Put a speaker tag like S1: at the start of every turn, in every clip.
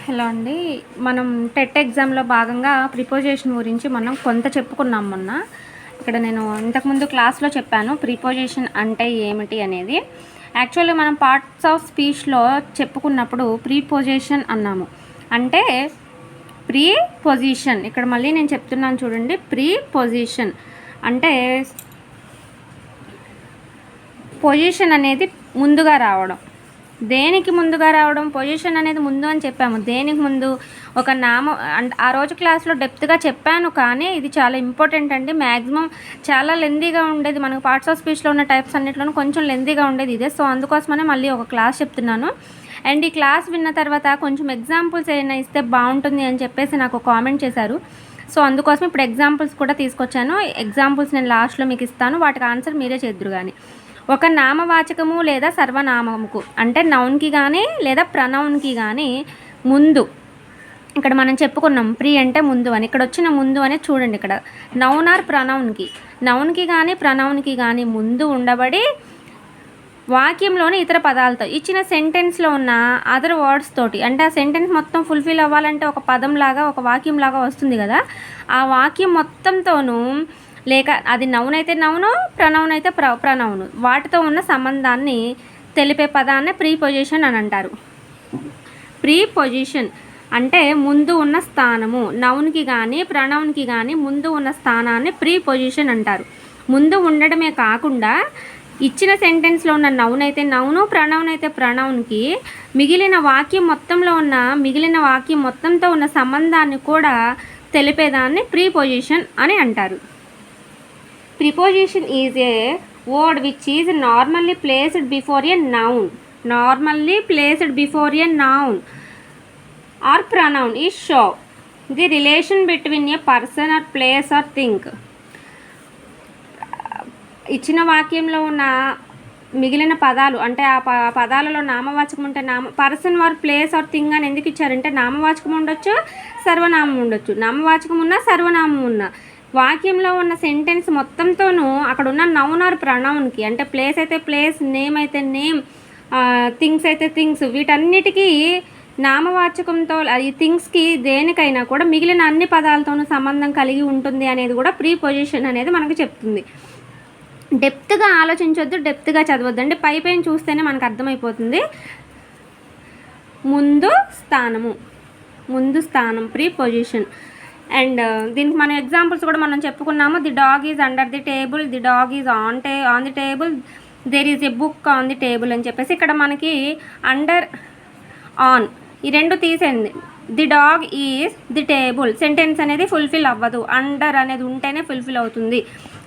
S1: Hello అండి. మనం TET ఎగ్జామ్లో భాగంగా ప్రిపోజిషన్ గురించి మనం కొంత చెప్పుకున్నాం మొన్న. ఇక్కడ నేను ఇంతకుముందు క్లాస్లో చెప్పాను ప్రిపోజిషన్ అంటే ఏమిటి అనేది. యాక్చువల్లీ మనం పార్ట్స్ ఆఫ్ స్పీచ్లో చెప్పుకున్నప్పుడు ప్రిపోజిషన్ అన్నాము. అంటే ప్రీపొజిషన్, ఇక్కడ మళ్ళీ నేను చెప్తున్నాను చూడండి. ప్రీపొజిషన్ అంటే పొజిషన్ అనేది ముందుగా రావడం. దేనికి ముందుగా రావడం? పొజిషన్ అనేది ముందు అని చెప్పాము. దేనికి ముందు? ఒక నామం. ఆ రోజు క్లాస్లో డెప్త్గా చెప్పాను, కానీ ఇది చాలా ఇంపార్టెంట్ అండి. మ్యాక్సిమం చాలా లెందీగా ఉండేది. మనకు పార్ట్స్ ఆఫ్ స్పీచ్లో ఉన్న టైప్స్ అన్నింటిలోనూ కొంచెం లెందీగా ఉండేది ఇదే. సో అందుకోసమనే మళ్ళీ ఒక క్లాస్ చెప్తున్నాను. అండ్ ఈ క్లాస్ విన్న తర్వాత కొంచెం ఎగ్జాంపుల్స్ ఏమైనా ఇస్తే బాగుంటుంది అని చెప్పేసి నాకు కామెంట్ చేశారు. సో అందుకోసం ఇప్పుడు ఎగ్జాంపుల్స్ కూడా తీసుకొచ్చాను. ఎగ్జాంపుల్స్ నేను లాస్ట్లో మీకు ఇస్తాను, వాటికి ఆన్సర్ మీరే చేద్దురు. కానీ ఒక నామవాచకము లేదా సర్వనామముకు అంటే నౌన్కి కానీ లేదా ప్రనౌన్కి కానీ ముందు, ఇక్కడ మనం చెప్పుకున్నాం ప్రీ అంటే ముందు అని. ఇక్కడ వచ్చిన ముందు అనేది చూడండి, ఇక్కడ నౌన్ ఆర్ ప్రనౌన్కి, నౌన్కి కానీ ప్రనౌన్కి కానీ ముందు ఉండబడి వాక్యంలోని ఇతర పదాలతో ఇచ్చిన సెంటెన్స్లో ఉన్న అదర్ వర్డ్స్ తోటి, అంటే ఆ సెంటెన్స్ మొత్తం ఫుల్ఫిల్ అవ్వాలంటే ఒక పదంలాగా ఒక వాక్యంలాగా వస్తుంది కదా, ఆ వాక్యం మొత్తంతోనూ లేక అది నౌన్ అయితే నౌను, ప్రనౌన్ అయితే ప్రనౌను, వాటితో ఉన్న సంబంధాన్ని తెలిపే పదాన్ని ప్రీపొజిషన్ అని అంటారు. ప్రీపొజిషన్ అంటే ముందు ఉన్న స్థానము. నౌన్కి కానీ ప్రనౌన్కి కానీ ముందు ఉన్న స్థానాన్ని ప్రీపొజిషన్ అంటారు. ముందు ఉండడమే కాకుండా ఇచ్చిన సెంటెన్స్లో ఉన్న నౌన్ అయితే నౌను, ప్రనౌన్ అయితే ప్రనౌన్కి మిగిలిన వాక్యం మొత్తంతో ఉన్న సంబంధాన్ని కూడా తెలిపేదాన్ని ప్రీపొజిషన్ అని అంటారు. Preposition is a word which is normally placed before a noun. Normally placed before a noun or pronoun is show the relation between a person or place or thing. ఇచ్చిన వాక్యంలో ఉన్న మిగిలిన పదాలు అంటే ఆ పదాలలో నామవాచకం ఉంటే person or place or thing అని ఎందుకు ఇచ్చారంటే నామవాచకం ఉండొచ్చు, సర్వనామం ఉండొచ్చు. నామవాచకం ఉన్నా సర్వనామం ఉన్నా వాక్యంలో ఉన్న సెంటెన్స్ మొత్తంతోనూ అక్కడ ఉన్న నౌన్ ఆర్ ప్రనౌన్కి, అంటే ప్లేస్ అయితే ప్లేస్, నేమ్ అయితే నేమ్, థింగ్స్ అయితే థింగ్స్, వీటన్నిటికీ నామవాచకంతో ఈ థింగ్స్కి దేనికైనా కూడా మిగిలిన అన్ని పదాలతోనూ సంబంధం కలిగి ఉంటుంది అనేది కూడా ప్రీపొజిషన్ అనేది మనకు చెప్తుంది. డెప్త్గా ఆలోచించొద్దు, డెప్త్గా చదవద్దండి, పైన చూస్తేనే మనకు అర్థమైపోతుంది. ముందు స్థానం ప్రీపొజిషన్. అండ్ దీనికి మనం ఎగ్జాంపుల్స్ కూడా మనం చెప్పుకున్నాము. The dog is under the table, the dog is on the table, there is a book on the table అని చెప్పేసి ఇక్కడ మనకి అండర్, ఆన్ ఈ రెండు తీసేయండి. The dog is the table sentence అనేది ఫుల్ఫిల్ అవ్వదు, అండర్ అనేది ఉంటేనే ఫుల్ఫిల్ అవుతుంది.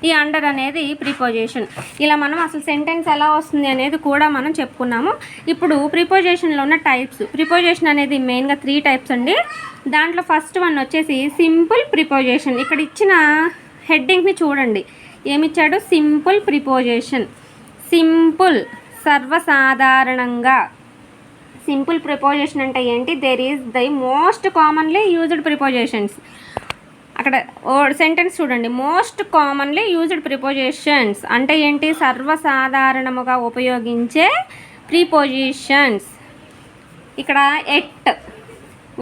S1: ఈ అండర్ అనేది ప్రిపోజిషన్. ఇలా మనం అసలు సెంటెన్స్ ఎలా వస్తుంది అనేది కూడా మనం చెప్పుకున్నాము. ఇప్పుడు ప్రిపోజిషన్లో ఉన్న టైప్స్. ప్రిపోజిషన్ అనేది మెయిన్గా 3 టైప్స్ అండి. దాంట్లో ఫస్ట్ వన్ వచ్చేసి సింపుల్ ప్రిపోజిషన్. ఇక్కడ ఇచ్చిన హెడ్డింగ్ని చూడండి, ఏమిచ్చాడు? Simple preposition. సింపుల్, సర్వసాధారణంగా. సింపుల్ ప్రిపోజిషన్ అంటే ఏంటి? There is the most commonly used prepositions. అక్కడ సెంటెన్స్ చూడండి, మోస్ట్ కామన్లీ యూజ్డ్ ప్రిపోజిషన్స్ అంటే ఏంటి? సర్వసాధారణముగా ఉపయోగించే ప్రిపోజిషన్స్. ఇక్కడ ఎట్,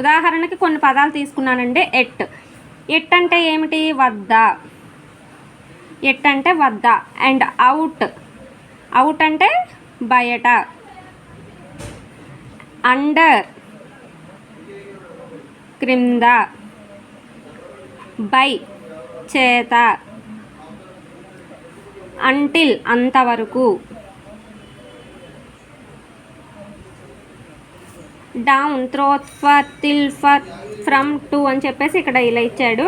S1: ఉదాహరణకి కొన్ని పదాలు తీసుకున్నానండి. ఎట్ అంటే ఏమిటి? వద్ద. ఎట్ అంటే వద్ద. అండ్ అవుట్ అంటే బయట. అండర్ క్రింద. బై చేత. అంటిల్ అంతవరకు. Down, throat, for, till, for, from, to అని చెప్పేసి ఇక్కడ ఇలా ఇచ్చాడు.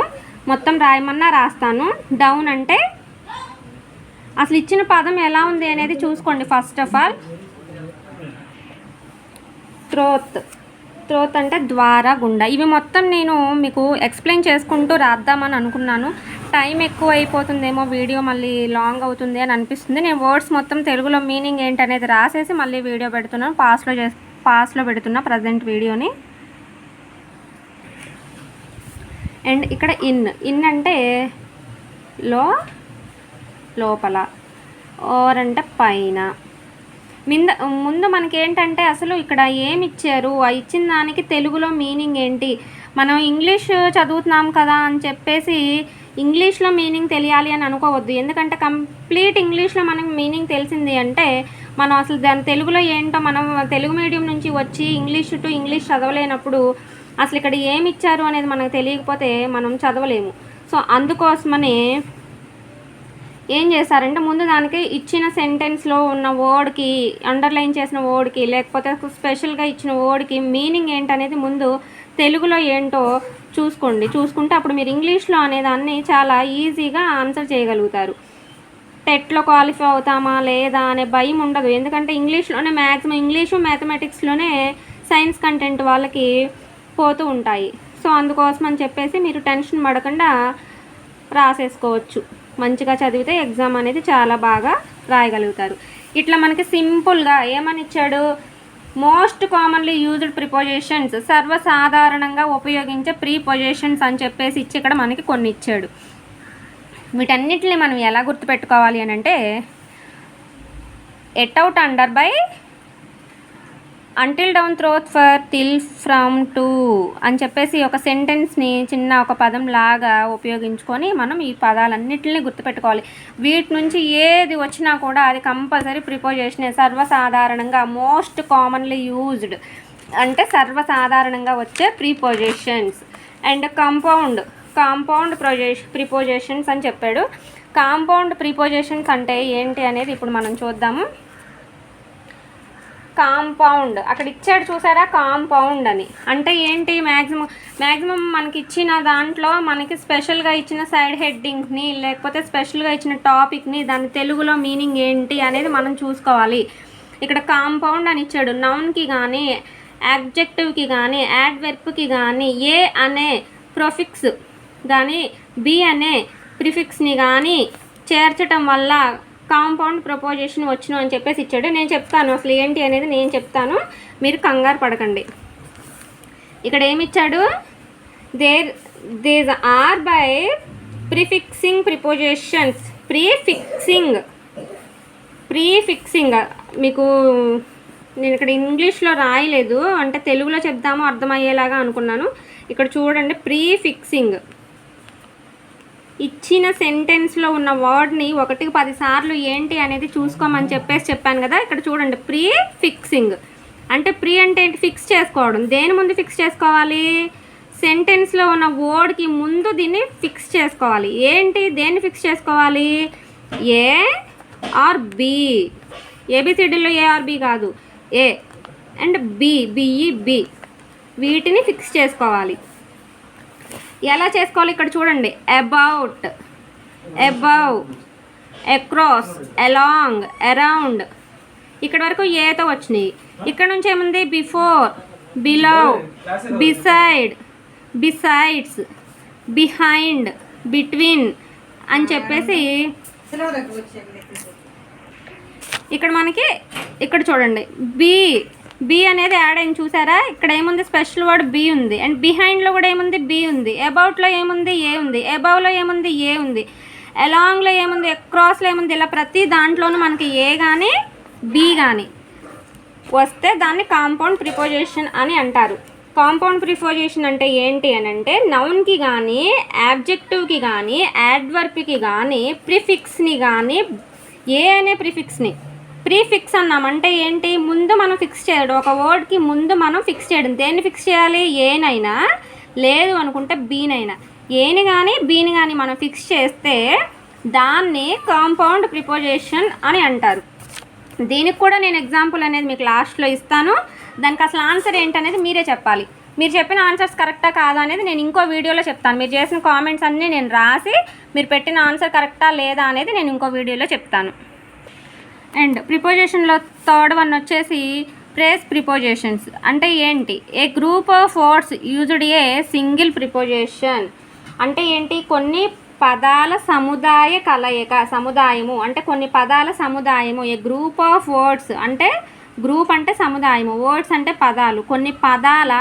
S1: మొత్తం రాయమన్నా రాస్తాను. డౌన్ అంటే అసలు ఇచ్చిన పదం ఎలా ఉంది అనేది చూసుకోండి. ఫస్ట్ ఆఫ్ ఆల్ త్రోత్ అంటే ద్వారా, గుండా. ఇవి మొత్తం నేను మీకు ఎక్స్ప్లెయిన్ చేసుకుంటూ రాద్దామని అనుకున్నాను. టైం ఎక్కువ అయిపోతుందేమో, వీడియో మళ్ళీ లాంగ్ అవుతుంది అని అనిపిస్తుంది. నేను వర్డ్స్ మొత్తం తెలుగులో మీనింగ్ ఏంటనేది రాసేసి మళ్ళీ వీడియో పెడుతున్నాను. పాస్లో పెడుతున్నా ప్రజెంట్ వీడియోని. అండ్ ఇక్కడ ఇన్ అంటే లోపల. ఓర్ అంటే పైన. ముందు మనకి ఏంటంటే అసలు ఇక్కడ ఏమి ఇచ్చారు, ఆ ఇచ్చిన దానికి తెలుగులో మీనింగ్ ఏంటి. మనం ఇంగ్లీష్ చదువుతున్నాం కదా అని చెప్పేసి ఇంగ్లీష్లో మీనింగ్ తెలియాలి అని అనుకోవద్దు. ఎందుకంటే కంప్లీట్ ఇంగ్లీష్లో మనకు మీనింగ్ తెలిసింది అంటే మనం అసలు దాని తెలుగులో ఏంటో, మనం తెలుగు మీడియం నుంచి వచ్చి ఇంగ్లీష్ టు ఇంగ్లీష్ చదవలేనప్పుడు అసలు ఇక్కడ ఏమి ఇచ్చారు అనేది మనకు తెలియకపోతే మనం చదవలేము. సో అందుకోసమని ఏం చేశారంటే ముందు దానికి ఇచ్చిన సెంటెన్స్లో ఉన్న వర్డ్కి, అండర్లైన్ చేసిన వర్డ్కి, లేకపోతే స్పెషల్గా ఇచ్చిన వర్డ్కి మీనింగ్ ఏంటనేది ముందు తెలుగులో ఏంటో చూసుకుంటే అప్పుడు మీరు ఇంగ్లీష్లో అనేదాన్ని చాలా ఈజీగా ఆన్సర్ చేయగలుగుతారు. టెట్లో క్వాలిఫై అవుతామా లేదా అనే భయం ఉండదు. ఎందుకంటే ఇంగ్లీష్లోనే మ్యాక్సిమం ఇంగ్లీషు మ్యాథమెటిక్స్లోనే సైన్స్ కంటెంట్ వాళ్ళకి పోతూ ఉంటాయి. సో అందుకోసం అని చెప్పేసి మీరు టెన్షన్ పడకుండా రాసేసుకోవచ్చు. మంచిగా చదివితే ఎగ్జామ్ అనేది చాలా బాగా రాయగలుగుతారు. ఇట్లా మనకి సింపుల్గా ఏమని ఇచ్చాడు, మోస్ట్ కామన్లీ యూజ్డ్ ప్రిపోజిషన్స్, సర్వసాధారణంగా ఉపయోగించే ప్రీపోజిషన్స్ అని చెప్పేసి ఇచ్చి ఇక్కడ మనకి కొన్ని ఇచ్చాడు. వీటన్నిటిని మనం ఎలా గుర్తుపెట్టుకోవాలి అని అంటే at out under by, until down throat for, till from to అని చెప్పేసి ఒక సెంటెన్స్ని చిన్న ఒక పదం లాగా ఉపయోగించుకొని మనం ఈ పదాలన్నింటినీ గుర్తుపెట్టుకోవాలి. వీటి నుంచి ఏది వచ్చినా కూడా అది కంపల్సరీ ప్రిపోజిషనే. సర్వసాధారణంగా, మోస్ట్ కామన్లీ యూజ్డ్ అంటే సర్వసాధారణంగా వచ్చే ప్రీపోజిషన్స్. అండ్ కాంపౌండ్ ప్రిపోజిషన్స్ అని చెప్పాడు. కాంపౌండ్ ప్రిపోజిషన్స్ అంటే ఏంటి అనేది ఇప్పుడు మనం చూద్దాము. కాంపౌండ్ అక్కడ ఇచ్చాడు చూసారా, కాంపౌండ్ అని అంటే ఏంటి, మ్యాక్సిమం మనకి ఇచ్చిన దాంట్లో మనకి స్పెషల్గా ఇచ్చిన సైడ్ హెడ్డింగ్ని లేకపోతే స్పెషల్గా ఇచ్చిన టాపిక్ని దాని తెలుగులో మీనింగ్ ఏంటి అనేది మనం చూసుకోవాలి. ఇక్కడ కాంపౌండ్ అని ఇచ్చాడు. నౌన్కి కానీ, యాడ్జెక్టివ్కి కానీ, యాడ్వర్బ్కి కానీ, ఏ అనే ప్రొఫిక్స్ కానీ, బి అనే ప్రిఫిక్స్ని కానీ చేర్చటం వల్ల కాంపౌండ్ ప్రపోజిషన్ వచ్చును అని చెప్పేసి ఇచ్చాడు. నేను చెప్తాను అసలు ఏంటి అనేది, నేను చెప్తాను, మీరు కంగారు పడకండి. ఇక్కడ ఏమిచ్చాడు, దేర్ ఆర్ బై ప్రిఫిక్సింగ్ ప్రిపోజిషన్స్. ప్రీఫిక్సింగ్ మీకు నేను ఇక్కడ ఇంగ్లీష్లో రాయలేదు, అంటే తెలుగులో చెప్దాము అర్థమయ్యేలాగా అనుకున్నాను. ఇక్కడ చూడండి, ప్రీఫిక్సింగ్ ఇచ్చిన సెంటెన్స్లో ఉన్న వర్డ్ని 1కి 10 సార్లు ఏంటి అనేది చూసుకోమని చెప్పాను కదా. ఇక్కడ చూడండి, ప్రీఫిక్సింగ్ అంటే ప్రీ అంటే ఏంటి, ఫిక్స్ చేసుకోవడం. దేని ముందు ఫిక్స్ చేసుకోవాలి, సెంటెన్స్లో ఉన్న వర్డ్కి ముందు దీన్ని ఫిక్స్ చేసుకోవాలి. ఏంటి, దేన్ని ఫిక్స్ చేసుకోవాలి, ఏ ఆర్ బి. ఏబిసిడీలో ఏ ఆర్ బి కాదు, ఏ అండ్ బి వీటిని ఫిక్స్ చేసుకోవాలి. ఎలా చేసుకోవాలి ఇక్కడ చూడండి, about, above, across, along, around. ఇక్కడ వరకు ఏతో వచ్చినాయి. ఇక్కడ నుంచి ఏముంది, before, below, beside, besides, behind, between అని చెప్పేసి ఇక్కడ మనకి ఇక్కడ చూడండి, బి అనేది యాడ్ అయింది చూసారా. ఇక్కడ ఏముంది, స్పెషల్ వర్డ్ బి ఉంది. అండ్ బిహైండ్లో కూడా ఏముంది, బి ఉంది. అబౌట్లో ఏముంది, ఏ ఉంది. అబౌవ్లో ఏముంది, ఏ ఉంది. అలాంగ్లో ఏముంది, అక్రాస్లో ఏముంది. ఇలా ప్రతి దాంట్లోనూ మనకి ఏ కానీ బి కానీ వస్తే దాన్ని కాంపౌండ్ ప్రిపోజిషన్ అని అంటారు. కాంపౌండ్ ప్రిపోజిషన్ అంటే ఏంటి అని అంటే నౌన్కి కానీ, యాబ్జెక్టివ్కి కానీ, యాడ్వర్బ్కి కానీ, ప్రిఫిక్స్ని కానీ, ఏ అనే ప్రీఫిక్స్ అన్నామంటే ఏంటి, ముందు మనం ఫిక్స్ చేయడం. ఒక వర్డ్కి ముందు మనం ఫిక్స్ చేయడం. దేన్ని ఫిక్స్ చేయాలి, ఏనైనా, లేదు అనుకుంటే బీనైనా. ఏని కానీ బీని కానీ మనం ఫిక్స్ చేస్తే దాన్ని కాంపౌండ్ ప్రిపోజిషన్ అని అంటారు. దీనికి కూడా నేను ఎగ్జాంపుల్ అనేది మీకు లాస్ట్లో ఇస్తాను. దానికి అసలు ఆన్సర్ ఏంటనేది మీరే చెప్పాలి. మీరు చెప్పిన ఆన్సర్స్ కరెక్టా కాదా అనేది నేను ఇంకో వీడియోలో చెప్తాను. మీరు చేసిన కామెంట్స్ అన్నీ నేను రాసి మీరు పెట్టిన ఆన్సర్ కరెక్టా లేదా అనేది నేను ఇంకో వీడియోలో చెప్తాను. అండ్ ప్రిపోజిషన్లో థర్డ్ వన్ వచ్చేసి ప్రేస్ ప్రిపోజిషన్స్ అంటే ఏంటి, a group of words used a single preposition అంటే ఏంటి, కొన్ని పదాల సముదాయ కలయిక. సముదాయము అంటే కొన్ని పదాల సముదాయము. ఏ గ్రూప్ ఆఫ్ వర్డ్స్ అంటే గ్రూప్ అంటే సముదాయము, వర్డ్స్ అంటే పదాలు. కొన్ని పదాల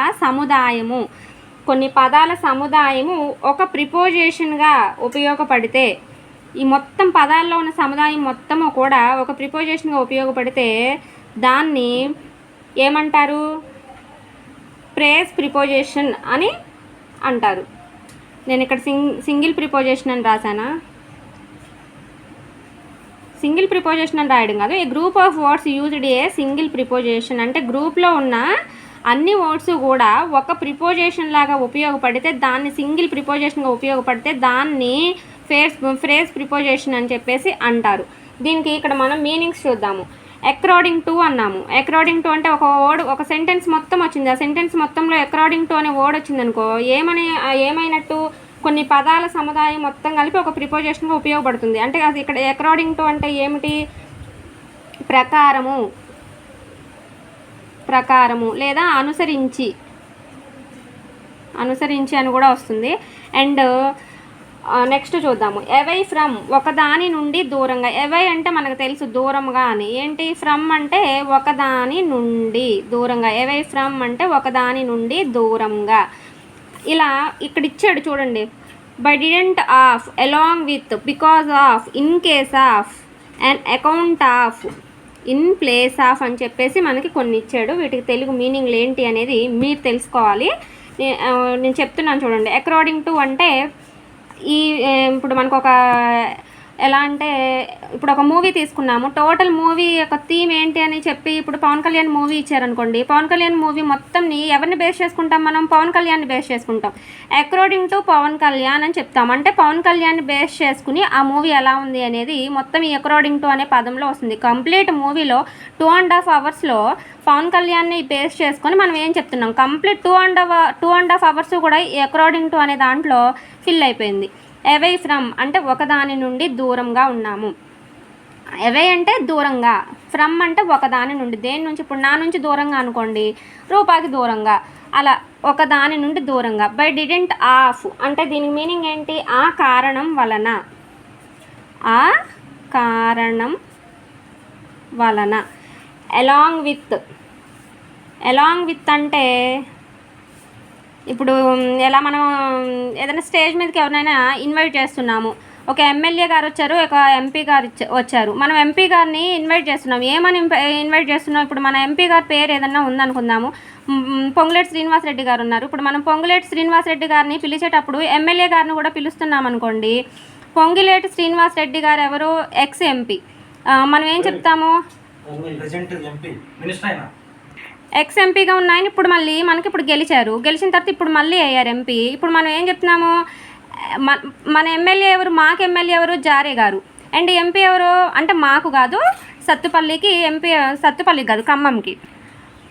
S1: సముదాయము ఒక ప్రిపోజిషన్గా ఉపయోగపడితే, ఈ మొత్తం పదాల్లో ఉన్న సముదాయం మొత్తము కూడా ఒక ప్రిపోజిషన్గా ఉపయోగపడితే దాన్ని ఏమంటారు? ప్రేస్ ప్రిపోజిషన్ అని అంటారు. నేను ఇక్కడ సింగిల్ ప్రిపోజిషన్ అని రాశానా? సింగిల్ ప్రిపోజిషన్ అని రాయడం కాదు, a group of words used a single preposition అంటే గ్రూప్లో ఉన్న అన్ని వర్డ్స్ కూడా ఒక ప్రిపోజిషన్ లాగా ఉపయోగపడితే దాన్ని సింగిల్ ప్రిపోజిషన్గా ఉపయోగపడితే దాన్ని ఫ్రేజ్ ప్రిపోజిషన్ అని చెప్పేసి అంటారు. దీనికి ఇక్కడ మనం మీనింగ్స్ చూద్దాము. అకార్డింగ్ టు అన్నాము. అకార్డింగ్ టు అంటే ఒక వర్డ్, ఒక సెంటెన్స్ మొత్తం వచ్చింది, ఆ సెంటెన్స్ మొత్తంలో అకార్డింగ్ టు అనే వర్డ్ వచ్చిందనుకో ఏమైనట్టు? కొన్ని పదాల సముదాయం మొత్తం కలిపి ఒక ప్రిపోజిషన్గా ఉపయోగపడుతుంది. అంటే అది ఇక్కడ అకార్డింగ్ టు అంటే ఏమిటి? ప్రకారము లేదా అనుసరించి అని కూడా వస్తుంది. అండ్ నెక్స్ట్ చూద్దాము. అవై ఫ్రమ్, ఒకదాని నుండి దూరంగా. అవై అంటే మనకు తెలుసు దూరంగా అని. ఏంటి? ఫ్రమ్ అంటే ఒకదాని నుండి దూరంగా. అవై ఫ్రమ్ అంటే ఒకదాని నుండి దూరంగా. ఇలా ఇక్కడ ఇచ్చాడు చూడండి. By didn't of, along with, because of, in case of, and account of, in place of అని చెప్పేసి మనకి కొన్ని ఇచ్చాడు. వీటికి తెలుగు మీనింగ్లు ఏంటి అనేది మీరు తెలుసుకోవాలి. నేను చెప్తున్నాను చూడండి. అకార్డింగ్ టు అంటే ఇప్పుడు మనకు ఒక ఎలా అంటే ఇప్పుడు ఒక మూవీ తీసుకున్నాము. టోటల్ మూవీ యొక్క థీమ్ ఏంటి అని చెప్పి ఇప్పుడు పవన్ కళ్యాణ్ మూవీ ఇచ్చారనుకోండి. పవన్ కళ్యాణ్ మూవీ మొత్తంని ఎవరిని బేస్ చేసుకుంటాం? మనం పవన్ కళ్యాణ్ని బేస్ చేసుకుంటాం. అకార్డింగ్ టు పవన్ కళ్యాణ్ అని చెప్తాం. అంటే పవన్ కళ్యాణ్ని బేస్ చేసుకుని ఆ మూవీ ఎలా ఉంది అనేది మొత్తం ఈ అకార్డింగ్ టు అనే పదంలో వస్తుంది. కంప్లీట్ మూవీలో 2.5 అవర్స్లో పవన్ కళ్యాణ్ని బేస్ చేసుకొని మనం ఏం చెప్తున్నాం? కంప్లీట్ 2.5 అవర్స్ కూడా ఈ అకార్డింగ్ టు అనే దాంట్లో ఫిల్ అయిపోయింది. అవై ఫ్రమ్ అంటే ఒకదాని నుండి దూరంగా ఉన్నాము. అవై అంటే దూరంగా, ఫ్రమ్ అంటే ఒకదాని నుండి. దేని నుంచి? ఇప్పుడు నా నుంచి దూరంగా అనుకోండి, రూపాకి దూరంగా, అలా ఒకదాని నుండి దూరంగా. బై డిడెంట్ ఆఫ్ అంటే దీనికి మీనింగ్ ఏంటి? ఆ కారణం వలన. ఆ కారణం వలన. అలాంగ్ విత్ అంటే ఇప్పుడు ఎలా మనం ఏదైనా స్టేజ్ మీదకి ఎవరినైనా ఇన్వైట్ చేస్తున్నాము. ఒక ఎమ్మెల్యే గారు వచ్చారు, ఒక ఎంపీ గారు వచ్చారు. మనం ఎంపీ గారిని ఇన్వైట్ చేస్తున్నాం. ఏమని ఇన్వైట్ చేస్తున్నాం? ఇప్పుడు మన ఎంపీ గారి పేరు ఏదన్నా ఉందనుకుందాము. పొంగులేటి శ్రీనివాసరెడ్డి గారు ఉన్నారు. ఇప్పుడు మనం పొంగులేటి శ్రీనివాసరెడ్డి గారిని పిలిచేటప్పుడు ఎమ్మెల్యే గారిని కూడా పిలుస్తున్నాం అనుకోండి. పొంగులేటి శ్రీనివాసరెడ్డి గారు ఎవరు? Ex MP. మనం ఏం చెప్తాము? ఎక్స్ ఎంపీగా ఉన్నాయని ఇప్పుడు మళ్ళీ మనకి ఇప్పుడు గెలిచిన తర్వాత ఇప్పుడు మళ్ళీ అయ్యారు ఎంపీ. ఇప్పుడు మనం ఏం చెప్తున్నాము? మన ఎమ్మెల్యే ఎవరు? మాకు ఎమ్మెల్యే ఎవరు? జారే గారు. అండ్ ఎంపీ ఎవరు అంటే మాకు కాదు, సత్తుపల్లికి ఎంపీ. సత్తుపల్లికి కాదు, ఖమ్మంకి.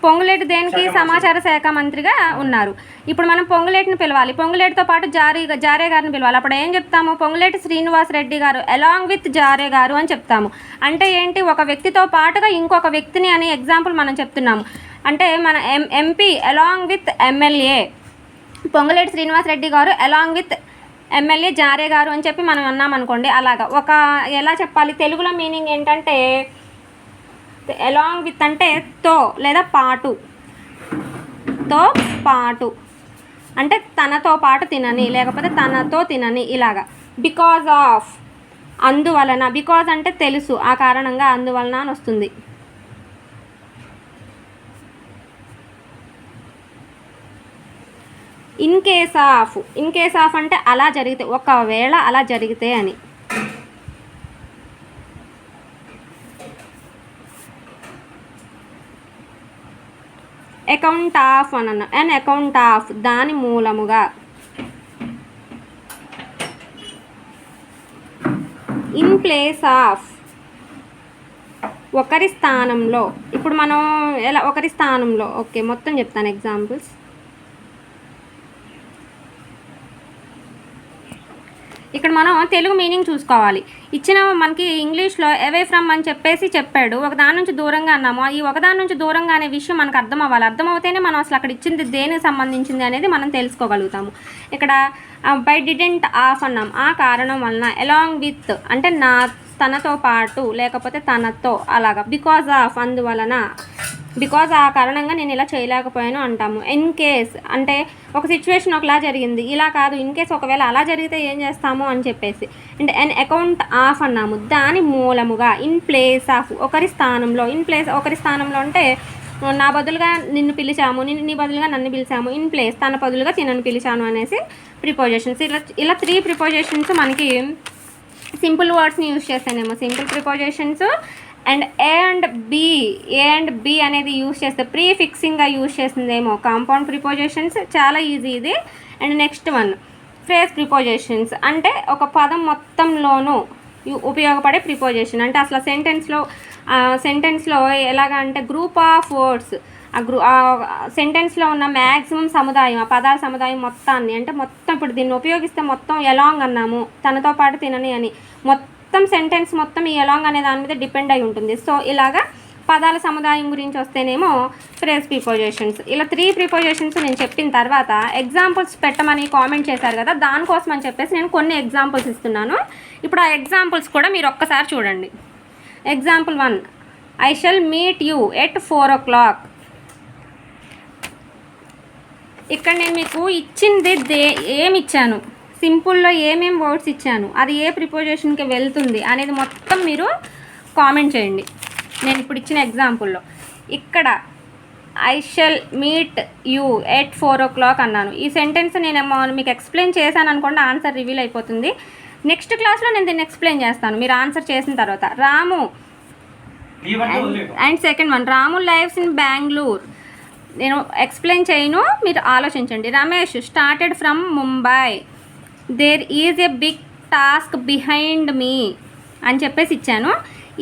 S1: పొంగులేటి దేనికి? సమాచార శాఖ మంత్రిగా ఉన్నారు. ఇప్పుడు మనం పొంగులేటిని పిలవాలి. పొంగులేటితో పాటు జారే గారిని పిలవాలి. అప్పుడు ఏం చెప్తాము? పొంగులేటి శ్రీనివాసరెడ్డి గారు అలాంగ్ విత్ జారే గారు అని చెప్తాము. అంటే ఏంటి? ఒక వ్యక్తితో పాటుగా ఇంకొక వ్యక్తిని అని ఎగ్జాంపుల్ మనం చెప్తున్నాము. అంటే మన MP along with MLA Ponguleti Srinivasa Reddy garu along with MLA జారే గారు అని చెప్పి మనం అన్నామనుకోండి. అలాగా ఒక ఎలా చెప్పాలి? తెలుగులో మీనింగ్ ఏంటంటే అలాంగ్ విత్ అంటే తో లేదా పాటు. అంటే తనతో పాటు తినని, లేకపోతే తనతో తినని, ఇలాగా. బికాజ్ ఆఫ్ అందువలన. బికాజ్ అంటే తెలుసు, ఆ కారణంగా, అందువలన అని వస్తుంది. ఇన్ కేస్ ఆఫ్ అంటే అలా జరిగితే, ఒకవేళ అలా జరిగితే అని. అకౌంట్ ఆఫ్ అన్న. అండ్ అకౌంట్ ఆఫ్ దాని మూలముగా. ఇన్ ప్లేస్ ఆఫ్ ఒకరి స్థానంలో. ఇప్పుడు మనం ఎలా ఒకరి స్థానంలో? ఓకే, మొత్తం చెప్తాను ఎగ్జాంపుల్స్. ఇక్కడ మనం తెలుగు మీనింగ్ చూసుకోవాలి. ఇచ్చిన మనకి ఇంగ్లీష్లో అవే ఫ్రమ్ అని చెప్పేసి చెప్పాడు. ఒకదాని నుంచి దూరంగా అన్నాము. ఈ ఒకదాని నుంచి దూరంగా అనే విషయం మనకు అర్థం అవ్వాలి. అర్థమవుతేనే మనం అసలు అక్కడ ఇచ్చింది దేనికి సంబంధించింది అనేది మనం తెలుసుకోగలుగుతాము. ఇక్కడ బై డిడెంట్ ఆఫ్ అన్నాం, ఆ కారణం వలన. అలాంగ్ విత్ అంటే తనతో పాటు, లేకపోతే తనతో, అలాగా. బికాజ్ ఆఫ్ అందువలన. బికాజ్ ఆ కారణంగా నేను ఇలా చేయలేకపోయాను అంటాము. ఇన్ కేస్ అంటే ఒక సిచ్యువేషన్ ఒకలా జరిగింది, ఇలా కాదు, ఇన్ కేస్ ఒకవేళ అలా జరిగితే ఏం చేస్తాము అని చెప్పేసి. అండ్ ఎన్ అకౌంట్ ఆఫ్ అన్నాము, దాని మూలముగా. ఇన్ ప్లేస్ ఆఫ్, ఒకరి స్థానంలో. ఇన్ ప్లేస్ ఒకరి స్థానంలో అంటే నా బదులుగా నిన్ను పిలిచాము, నీ బదులుగా నన్ను పిలిచాము. ఇన్ ప్లేస్ తన బదులుగా తినను పిలిచాను అనేసి ప్రిపోజిషన్స్. ఇలా 3 ప్రిపోజిషన్స్ మనకి సింపుల్ వర్డ్స్ని యూజ్ చేస్తానేమో, simple prepositions. And A and B అనేది యూజ్ చేస్తే ప్రీఫిక్సింగ్గా యూజ్ చేస్తుందేమో కాంపౌండ్ ప్రిపోజిషన్స్. చాలా ఈజీ ఇది. And next one phrase prepositions, అంటే ఒక పదం మొత్తంలోనూ ఉపయోగపడే ప్రిపోజిషన్. అంటే అసలు సెంటెన్స్లో ఎలాగ అంటే గ్రూప్ ఆఫ్ వర్డ్స్, ఆ సెంటెన్స్లో ఉన్న మ్యాక్సిమం సముదాయం, ఆ పదాల సముదాయం మొత్తాన్ని, అంటే మొత్తం ఇప్పుడు దీన్ని ఉపయోగిస్తే మొత్తం ఎలాంగ్ అన్నాము, తనతో పాటు తినని అని, మొత్తం సెంటెన్స్ మొత్తం ఈ ఎలాంగ్ అనే దాని మీద డిపెండ్ అయి ఉంటుంది. సో ఇలాగా పదాల సముదాయం గురించి వస్తేనేమో ఫ్రేజ్ ప్రిపోజిషన్స్. ఇలా 3 ప్రిపోజిషన్స్ నేను చెప్పిన తర్వాత ఎగ్జాంపుల్స్ పెట్టమని కామెంట్ చేశారు కదా, దానికోసం అని చెప్పేసి నేను కొన్ని ఎగ్జాంపుల్స్ ఇస్తున్నాను. ఇప్పుడు ఆ ఎగ్జాంపుల్స్ కూడా మీరు ఒక్కసారి చూడండి. Example 1, I shall meet you at 4 o'clock. ఇక్కడ నేను మీకు ఇచ్చింది ఏమి ఇచ్చాను, సింపుల్లో ఏమేమి వర్డ్స్ ఇచ్చాను, అది ఏ ప్రిపోజిషన్కి వెళ్తుంది అనేది మొత్తం మీరు కామెంట్ చేయండి. నేను ఇప్పుడు ఇచ్చిన ఎగ్జాంపుల్లో ఇక్కడ I shall meet you at 4 o'clock అన్నాను. ఈ సెంటెన్స్ నేను మీకు ఎక్స్ప్లెయిన్ చేశాను అనుకోండి, ఆన్సర్ రివీల్ అయిపోతుంది. నెక్స్ట్ క్లాస్లో నేను దీన్ని ఎక్స్ప్లెయిన్ చేస్తాను మీరు ఆన్సర్ చేసిన తర్వాత. Ramu and second one, Ramu lives in Bengaluru. నేను ఎక్స్ప్లెయిన్ చేయను, మీరు ఆలోచించండి. Ramesh started from Mumbai. There is a big task behind me అని చెప్పేసి ఇచ్చాను.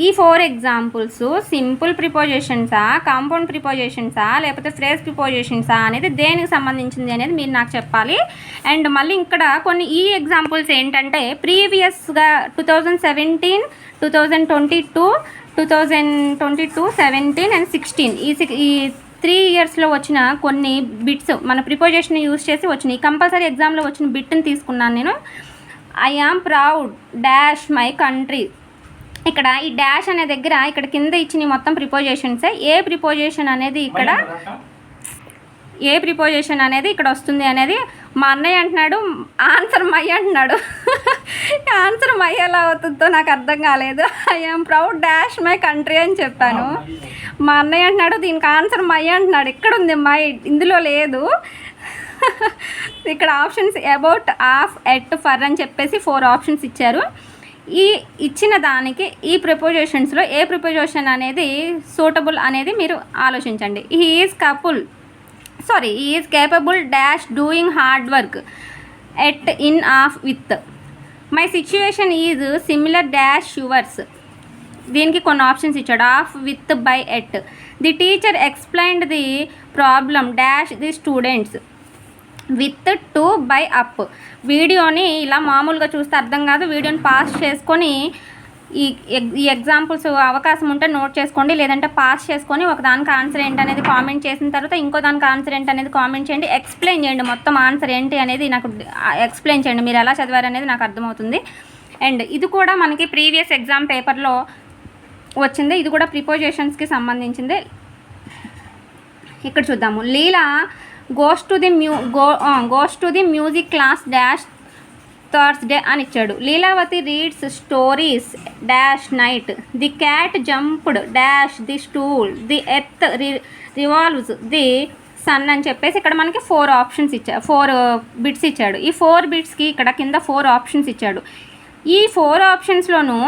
S1: ఈ 4 ఎగ్జాంపుల్స్ సింపుల్ ప్రిపోజిషన్సా, కాంపౌండ్ ప్రిపోజిషన్సా, లేకపోతే ఫ్రేజ్ ప్రిపోజిషన్సా అనేది దేనికి సంబంధించింది అనేది మీరు నాకు చెప్పాలి. అండ్ మళ్ళీ ఇక్కడ కొన్ని ఈ ఎగ్జాంపుల్స్ ఏంటంటే ప్రీవియస్గా 2017, 2022, 17 అండ్ 16 ఈ 3 yearsలో వచ్చిన కొన్ని బిట్స్ మన ప్రిపోజిషన్ యూజ్ చేసి వచ్చినాయి. కంపల్సరీ ఎగ్జామ్లో వచ్చిన బిట్ని తీసుకున్నాను నేను. I am proud dash my country. ఇక్కడ ఈ డాష్ అనే దగ్గర ఇక్కడ కింద ఇచ్చిన మొత్తం ప్రిపోజిషన్సే. ఏ ప్రిపోజిషన్ అనేది ఇక్కడ వస్తుంది అనేది మా అన్నయ్య అంటున్నాడు. ఆన్సర్ మై అంటున్నాడు. ఆన్సర్ మై ఎలా అవుతుందో నాకు అర్థం కాలేదు. I am proud dash my country అని చెప్పాను. మా అన్నయ్య అంటున్నాడు దీనికి ఆన్సర్ మై అంటున్నాడు. ఎక్కడుంది మై? ఇందులో లేదు. ఇక్కడ options about, of, at, for అని చెప్పేసి 4 ఆప్షన్స్ ఇచ్చారు. ఈ ఇచ్చిన దానికి ఈ ప్రిపోజిషన్స్లో ఏ ప్రిపోజిషన్ అనేది సూటబుల్ అనేది మీరు ఆలోచించండి. He is capable dash doing hard work at, in, of, with. My situation is similar dash yours. దీనికి కొన్ని ఆప్షన్స్ ఇచ్చాడు. Of, with, by, at. The teacher explained the problem dash the students with, to, by, up. వీడియోని ఇలా మామూలుగా చూస్తే అర్థం కాదు, వీడియోని పాస్ చేసుకొని ఈ ఎగ్జాంపుల్స్ అవకాశం ఉంటే నోట్ చేసుకోండి, లేదంటే పాస్ చేసుకొని ఒక దానికి ఆన్సర్ ఏంటి అనేది కామెంట్ చేసిన తర్వాత ఇంకో దానికి ఆన్సర్ ఏంటి అనేది కామెంట్ చేయండి. ఎక్స్ప్లెయిన్ చేయండి మొత్తం ఆన్సర్ ఏంటి అనేది నాకు ఎక్స్ప్లెయిన్ చేయండి, మీరు ఎలా చదివారు అనేది నాకు అర్థమవుతుంది. అండ్ ఇది కూడా మనకి ప్రీవియస్ ఎగ్జామ్ పేపర్లో వచ్చింది, ఇది కూడా ప్రిపోజిషన్స్కి సంబంధించింది. ఇక్కడ చూద్దాము. Leela goes to the music class dash Thursday అని ఇచ్చాడు. Leelavati reads stories dash night. The cat jumped dash the stool. The earth revolves the sun అని చెప్పేసి ఇక్కడ మనకి 4 ఆప్షన్స్ ఇచ్చాడు, 4 బిట్స్ ఇచ్చాడు. ఈ 4 బిట్స్కి ఇక్కడ కింద 4 ఆప్షన్స్ ఇచ్చాడు. ఈ 4 ఆప్షన్స్లోనూ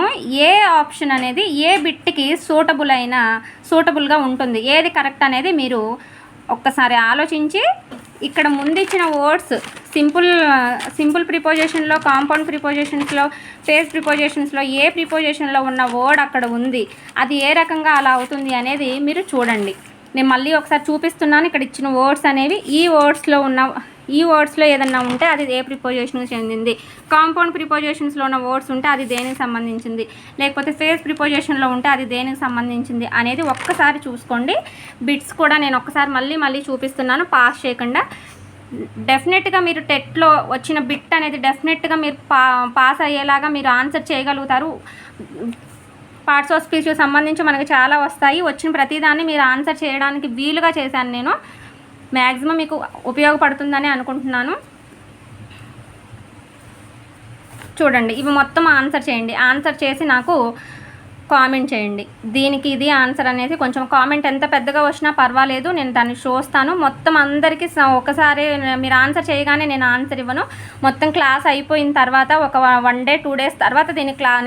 S1: ఏ ఆప్షన్ అనేది ఏ బిట్కి సూటబుల్గా ఉంటుంది, ఏది కరెక్ట్ అనేది మీరు ఒక్కసారి ఆలోచించి ఇక్కడ ముందు ఇచ్చిన వర్డ్స్ సింపుల్ ప్రిపోజిషన్లో, కాంపౌండ్ ప్రిపోజిషన్స్లో, ఫ్రేజ్ ప్రిపోజిషన్స్లో ఏ ప్రిపోజిషన్లో ఉన్న వర్డ్ అక్కడ ఉంది, అది ఏ రకంగా అలా అవుతుంది అనేది మీరు చూడండి. నేను మళ్ళీ ఒకసారి చూపిస్తున్నాను. ఇక్కడ ఇచ్చిన వర్డ్స్ అనేవి ఈ వర్డ్స్లో ఏదన్నా ఉంటే అది ఏ ప్రిపోజిషన్కి చెందింది, కాంపౌండ్ ప్రిపోజిషన్స్లో ఉన్న వర్డ్స్ ఉంటే అది దేనికి సంబంధించింది, లేకపోతే ఫేస్ ప్రిపోజిషన్లో ఉంటే అది దేనికి సంబంధించింది అనేది ఒక్కసారి చూసుకోండి. బిట్స్ కూడా నేను ఒక్కసారి మళ్ళీ చూపిస్తున్నాను, పాస్ చేయకుండా. డెఫినెట్గా మీరు టెట్లో వచ్చిన బిట్ అనేది డెఫినెట్గా మీరు పాస్ అయ్యేలాగా మీరు ఆన్సర్ చేయగలుగుతారు. పార్ట్స్ ఆఫ్ స్పీచ్ సంబంధించి మనకి చాలా వస్తాయి. వచ్చిన ప్రతిదాన్ని మీరు ఆన్సర్ చేయడానికి వీలుగా చేశాను నేను. మ్యాక్సిమం మీకు ఉపయోగపడుతుందని అనుకుంటున్నాను. చూడండి, ఇవి మొత్తం ఆన్సర్ చేయండి. ఆన్సర్ చేసి నాకు కామెంట్ చేయండి. దీనికి ఇది ఆన్సర్ అనేది కొంచెం కామెంట్ ఎంత పెద్దగా వచ్చినా పర్వాలేదు, నేను దాన్ని చూస్తాను. మొత్తం అందరికీ ఒకసారి మీరు ఆన్సర్ చేయగానే నేను ఆన్సర్ ఇవ్వను. మొత్తం క్లాస్ అయిపోయిన తర్వాత ఒక 1 day 2 days తర్వాత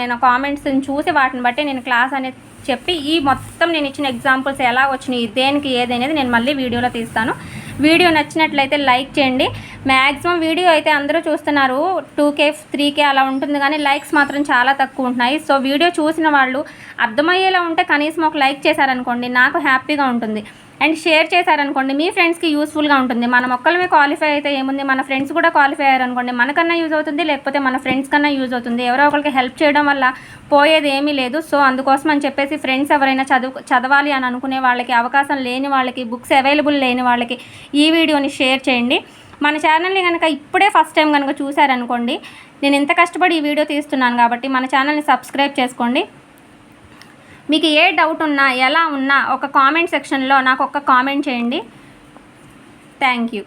S1: నేను కామెంట్స్ని చూసి వాటిని బట్టి నేను క్లాస్ అనేది చెప్పి ఈ మొత్తం నేను ఇచ్చిన ఎగ్జాంపుల్స్ ఎలా వచ్చినాయి, దేనికి ఏది అనేది నేను మళ్ళీ వీడియోలో తీస్తాను. వీడియో నచ్చినట్లయితే లైక్ చేయండి. మ్యాక్సిమం వీడియో అయితే అందరూ చూస్తున్నారు, 2K 3K అలా ఉంటుంది, కానీ లైక్స్ మాత్రం చాలా తక్కువ ఉంటున్నాయి. సో వీడియో చూసిన వాళ్ళు అర్థమయ్యేలా ఉంటే కనీసం ఒక లైక్ చేశారనుకోండి, నాకు హ్యాపీగా ఉంటుంది. అండ్ షేర్ చేశారనుకోండి, మీ ఫ్రెండ్స్కి యూస్ఫుల్గా ఉంటుంది. మనం ఒక్కళ్ళమే క్వాలిఫై అయితే ఏముంది, మన ఫ్రెండ్స్ కూడా క్వాలిఫై అయ్యారనుకోండి, మనకన్నా యూజ్ అవుతుంది, లేకపోతే మన ఫ్రెండ్స్ కన్నా యూజ్ అవుతుంది. ఎవరో ఒకరికి హెల్ప్ చేయడం వల్ల పోయేది ఏమీ లేదు. సో అందుకోసం అని చెప్పేసి ఫ్రెండ్స్ ఎవరైనా చదవాలి అని అనుకునే వాళ్ళకి, అవకాశం లేని వాళ్ళకి, బుక్స్ అవైలబుల్ లేని వాళ్ళకి ఈ వీడియోని షేర్ చేయండి. మన ఛానల్ని కనుక ఇప్పుడే ఫస్ట్ టైం కనుక చూశారనుకోండి, నేను ఇంత కష్టపడి ఈ వీడియో తీస్తున్నాను కాబట్టి మన ఛానల్ని సబ్స్క్రైబ్ చేసుకోండి. మీకు ఏ డౌట్ ఉన్నా ఎలా ఉన్నా ఒక కామెంట్ సెక్షన్లో నాకు ఒక కామెంట్ చేయండి. Thank you.